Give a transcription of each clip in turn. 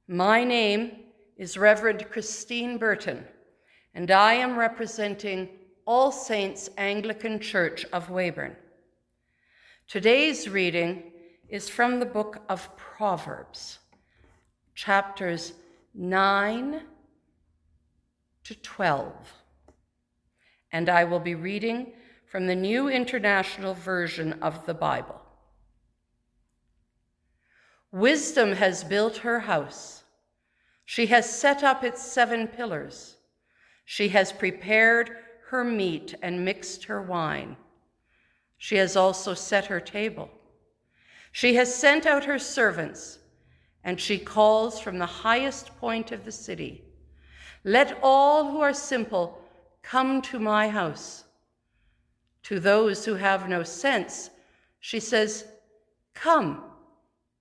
My name is Reverend Christine Burton, and I am representing All Saints Anglican Church of Weyburn. Today's reading is from the book of Proverbs, chapters 9 to 12, and I will be reading from the New International Version of the Bible. Wisdom has built her house. She has set up its 7 pillars. She has prepared her meat and mixed her wine. She has also set her table. She has sent out her servants, and she calls from the highest point of the city. Let all who are simple come to my house. To those who have no sense, she says, come,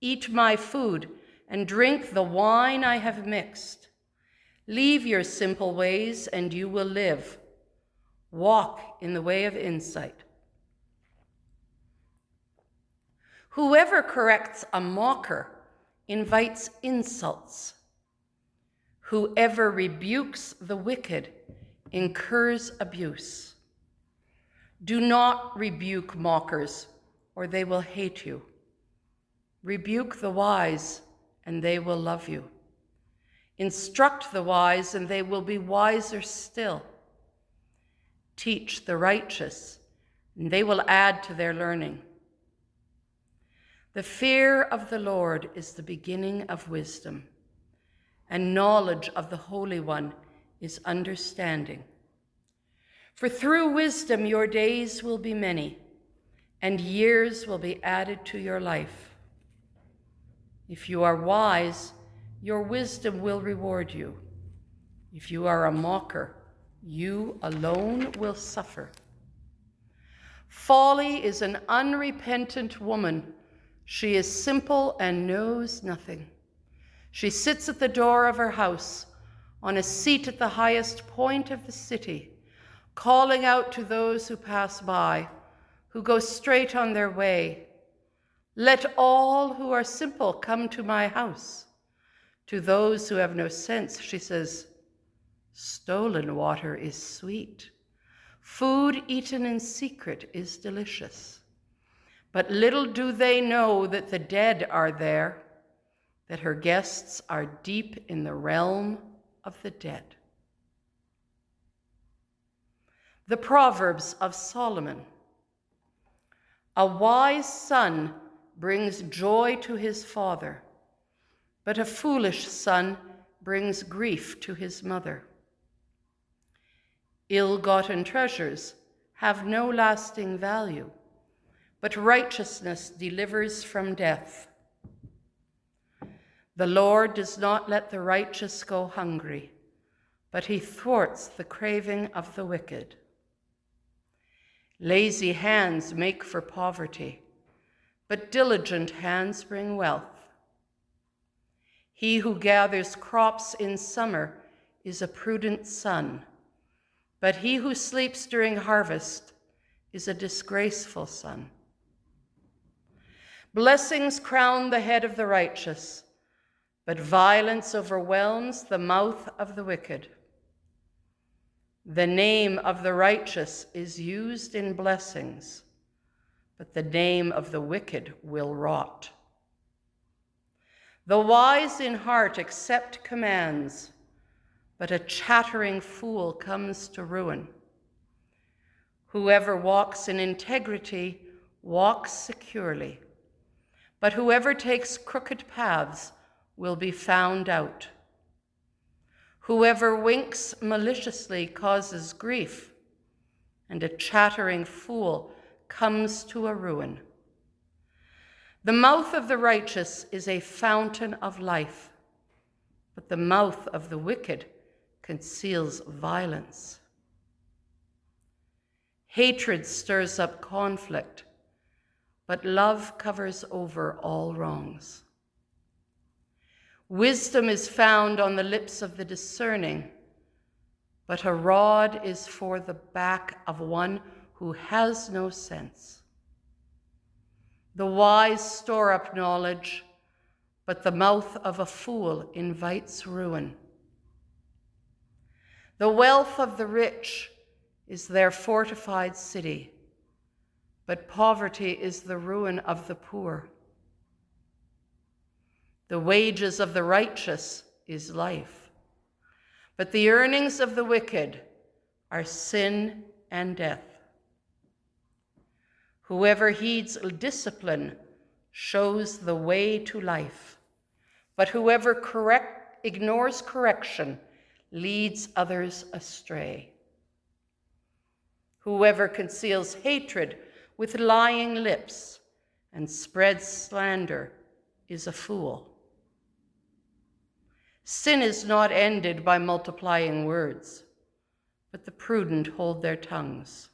eat my food and drink the wine I have mixed. Leave your simple ways and you will live. Walk in the way of insight. Whoever corrects a mocker invites insults. Whoever rebukes the wicked incurs abuse. Do not rebuke mockers, or they will hate you. Rebuke the wise, and they will love you. Instruct the wise, and they will be wiser still. Teach the righteous, and they will add to their learning. The fear of the Lord is the beginning of wisdom, and knowledge of the Holy One is understanding. For through wisdom your days will be many, and years will be added to your life. If you are wise, your wisdom will reward you. If you are a mocker, you alone will suffer. Folly is an unrepentant woman. She is simple and knows nothing. She sits at the door of her house, on a seat at the highest point of the city, calling out to those who pass by, who go straight on their way. Let all who are simple come to my house. To those who have no sense, she says, stolen water is sweet. Food eaten in secret is delicious. But little do they know that the dead are there, that her guests are deep in the realm of the dead. The Proverbs of Solomon. A wise son brings joy to his father, but a foolish son brings grief to his mother. Ill-gotten treasures have no lasting value, but righteousness delivers from death. The Lord does not let the righteous go hungry, but he thwarts the craving of the wicked. Lazy hands make for poverty, but diligent hands bring wealth. He who gathers crops in summer is a prudent son, but he who sleeps during harvest is a disgraceful son. Blessings crown the head of the righteous, but violence overwhelms the mouth of the wicked. The name of the righteous is used in blessings, but the name of the wicked will rot. The wise in heart accept commands, but a chattering fool comes to ruin. Whoever walks in integrity walks securely, but whoever takes crooked paths will be found out. Whoever winks maliciously causes grief, and a chattering fool comes to a ruin. The mouth of the righteous is a fountain of life, but the mouth of the wicked conceals violence. Hatred stirs up conflict, but love covers over all wrongs. Wisdom is found on the lips of the discerning, but a rod is for the back of one who has no sense. The wise store up knowledge, but the mouth of a fool invites ruin. The wealth of the rich is their fortified city, but poverty is the ruin of the poor. The wages of the righteous is life, but the earnings of the wicked are sin and death. Whoever heeds discipline shows the way to life, but whoever ignores correction leads others astray. Whoever conceals hatred with lying lips and spreads slander is a fool. Sin is not ended by multiplying words, but the prudent hold their tongues.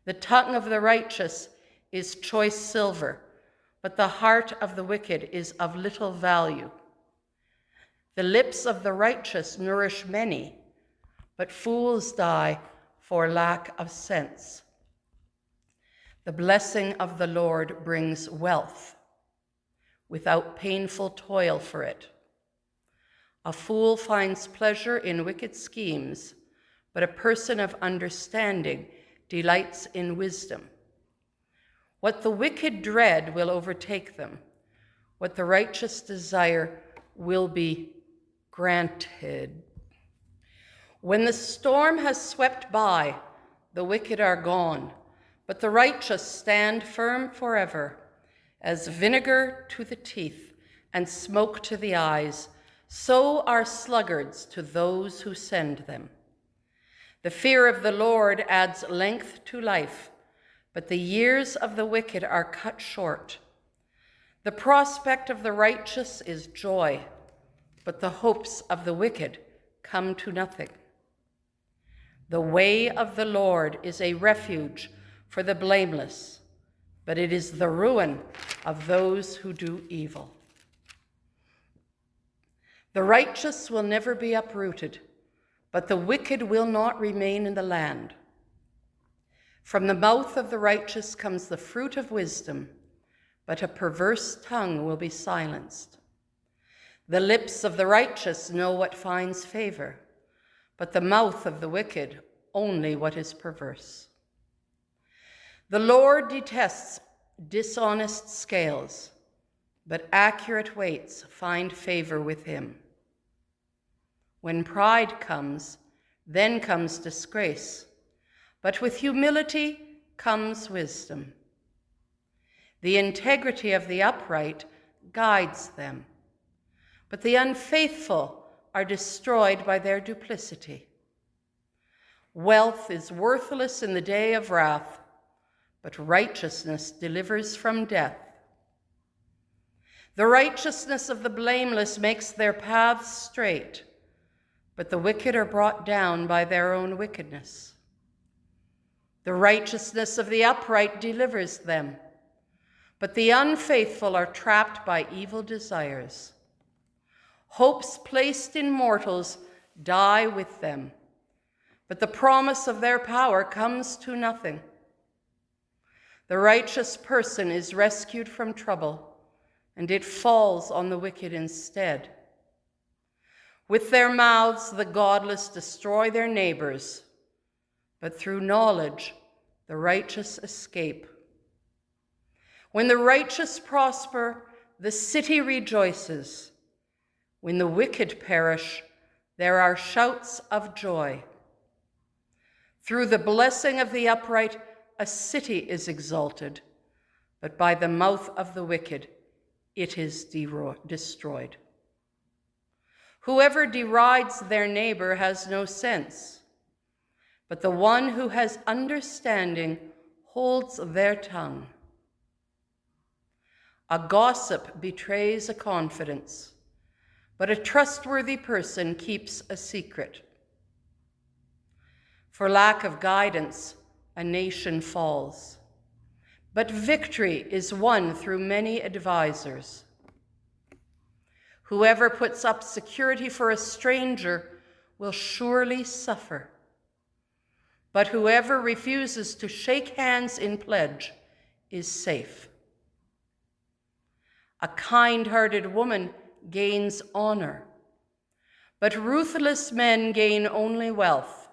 The tongue of the righteous is choice silver, but the heart of the wicked is of little value. The lips of the righteous nourish many, but fools die for lack of sense. The blessing of the Lord brings wealth without painful toil for it. A fool finds pleasure in wicked schemes, but a person of understanding delights in wisdom. What the wicked dread will overtake them. What the righteous desire will be granted. When the storm has swept by, the wicked are gone, but the righteous stand firm forever. As vinegar to the teeth and smoke to the eyes, so are sluggards to those who send them. The fear of the Lord adds length to life, but the years of the wicked are cut short. The prospect of the righteous is joy, but the hopes of the wicked come to nothing. The way of the Lord is a refuge for the blameless, but it is the ruin of those who do evil. The righteous will never be uprooted, but the wicked will not remain in the land. From the mouth of the righteous comes the fruit of wisdom, but a perverse tongue will be silenced. The lips of the righteous know what finds favor, but the mouth of the wicked only what is perverse. The Lord detests dishonest scales, but accurate weights find favor with him. When pride comes, then comes disgrace, but with humility comes wisdom. The integrity of the upright guides them, but the unfaithful are destroyed by their duplicity. Wealth is worthless in the day of wrath, but righteousness delivers from death. The righteousness of the blameless makes their paths straight, but the wicked are brought down by their own wickedness. The righteousness of the upright delivers them, but the unfaithful are trapped by evil desires. Hopes placed in mortals die with them, but the promise of their power comes to nothing. The righteous person is rescued from trouble, and it falls on the wicked instead. With their mouths, the godless destroy their neighbors, but through knowledge, the righteous escape. When the righteous prosper, the city rejoices. When the wicked perish, there are shouts of joy. Through the blessing of the upright, a city is exalted, but by the mouth of the wicked, it is destroyed. Whoever derides their neighbor has no sense, but the one who has understanding holds their tongue. A gossip betrays a confidence, but a trustworthy person keeps a secret. For lack of guidance, a nation falls, but victory is won through many advisors. Whoever puts up security for a stranger will surely suffer, but whoever refuses to shake hands in pledge is safe. A kind-hearted woman gains honor, but ruthless men gain only wealth.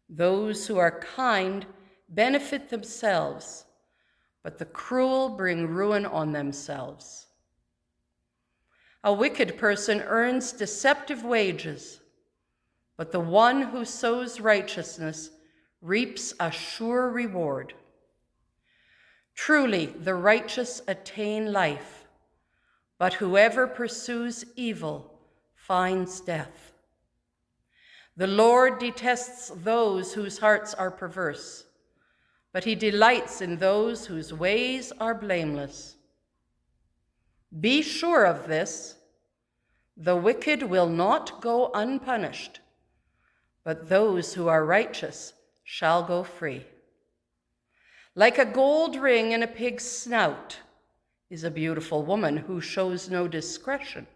Those who are kind benefit themselves, but the cruel bring ruin on themselves. A wicked person earns deceptive wages, but the one who sows righteousness reaps a sure reward. Truly, the righteous attain life, but whoever pursues evil finds death. The Lord detests those whose hearts are perverse, but he delights in those whose ways are blameless. Be sure of this: the wicked will not go unpunished, but those who are righteous shall go free. Like a gold ring in a pig's snout is a beautiful woman who shows no discretion.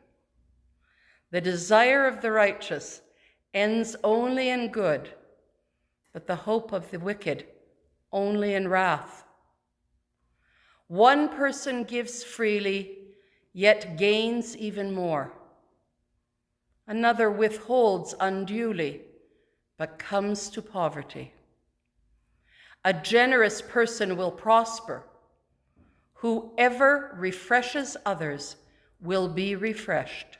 The desire of the righteous ends only in good, but the hope of the wicked only in wrath. One person gives freely, yet gains even more. Another withholds unduly, but comes to poverty. A generous person will prosper. Whoever refreshes others will be refreshed.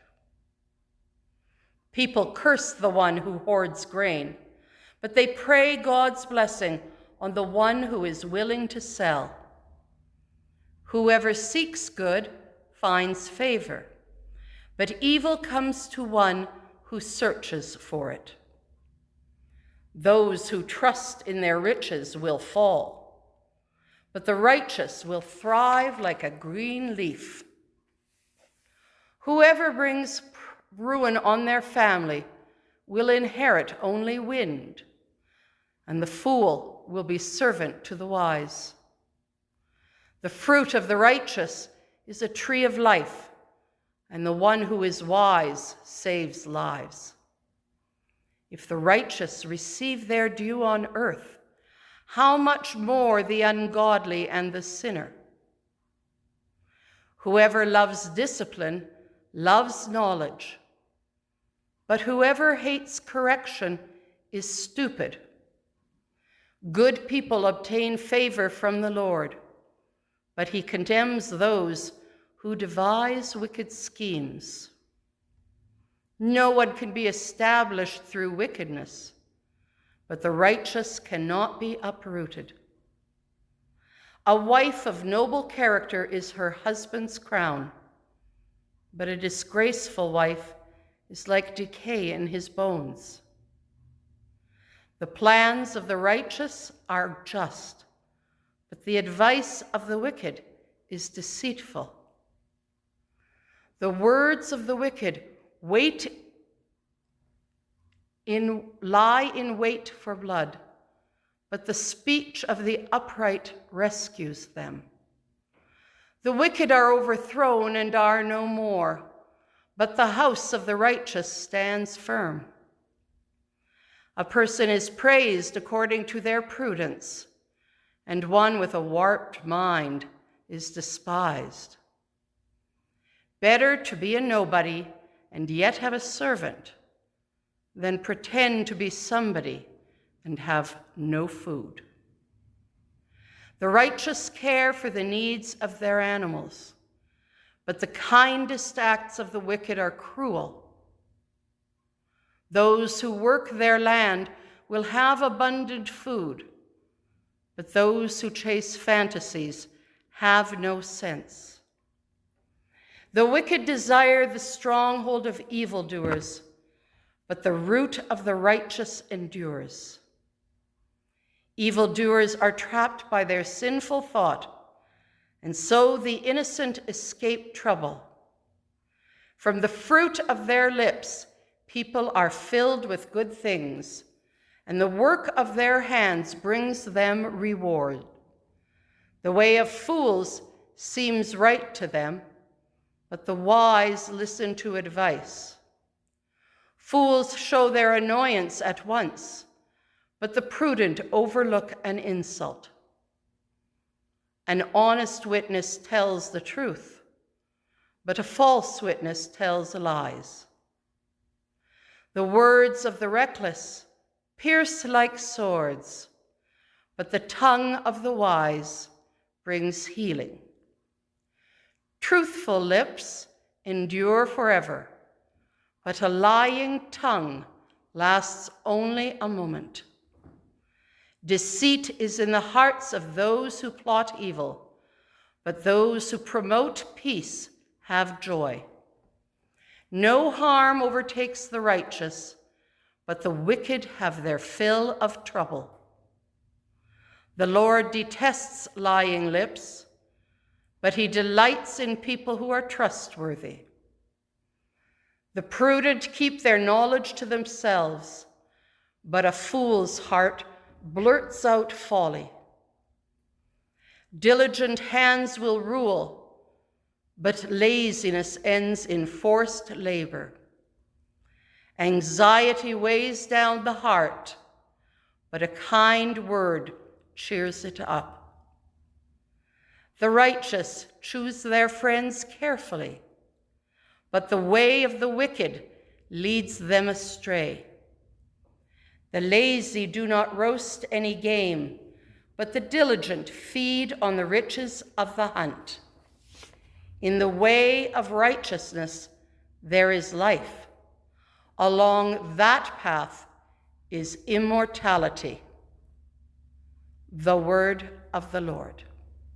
People curse the one who hoards grain, but they pray God's blessing on the one who is willing to sell. Whoever seeks good finds favor, but evil comes to one who searches for it. Those who trust in their riches will fall, but the righteous will thrive like a green leaf. Whoever brings ruin on their family will inherit only wind, and the fool will be servant to the wise. The fruit of the righteous is a tree of life, and the one who is wise saves lives. If the righteous receive their due on earth, how much more the ungodly and the sinner? Whoever loves discipline loves knowledge, but whoever hates correction is stupid. Good people obtain favor from the Lord, but he condemns those who devise wicked schemes. No one can be established through wickedness, but the righteous cannot be uprooted. A wife of noble character is her husband's crown, but a disgraceful wife is like decay in his bones. The plans of the righteous are just, but the advice of the wicked is deceitful. The words of the wicked lie in wait for blood, but the speech of the upright rescues them. The wicked are overthrown and are no more, but the house of the righteous stands firm. A person is praised according to their prudence, and one with a warped mind is despised. Better to be a nobody and yet have a servant than pretend to be somebody and have no food. The righteous care for the needs of their animals, but the kindest acts of the wicked are cruel. Those who work their land will have abundant food, but those who chase fantasies have no sense. The wicked desire the stronghold of evildoers, but the root of the righteous endures. Evildoers are trapped by their sinful thought, and so the innocent escape trouble. From the fruit of their lips, people are filled with good things, and the work of their hands brings them reward. The way of fools seems right to them, but the wise listen to advice. Fools show their annoyance at once, but the prudent overlook an insult. An honest witness tells the truth, but a false witness tells lies. The words of the reckless pierce like swords, but the tongue of the wise brings healing. Truthful lips endure forever, but a lying tongue lasts only a moment. Deceit is in the hearts of those who plot evil, but those who promote peace have joy. No harm overtakes the righteous, but the wicked have their fill of trouble. The Lord detests lying lips, but he delights in people who are trustworthy. The prudent keep their knowledge to themselves, but a fool's heart blurts out folly. Diligent hands will rule, but laziness ends in forced labor. Anxiety weighs down the heart, but a kind word cheers it up. The righteous choose their friends carefully, but the way of the wicked leads them astray. The lazy do not roast any game, but the diligent feed on the riches of the hunt. In the way of righteousness there is life. Along that path is immortality. The word of the Lord.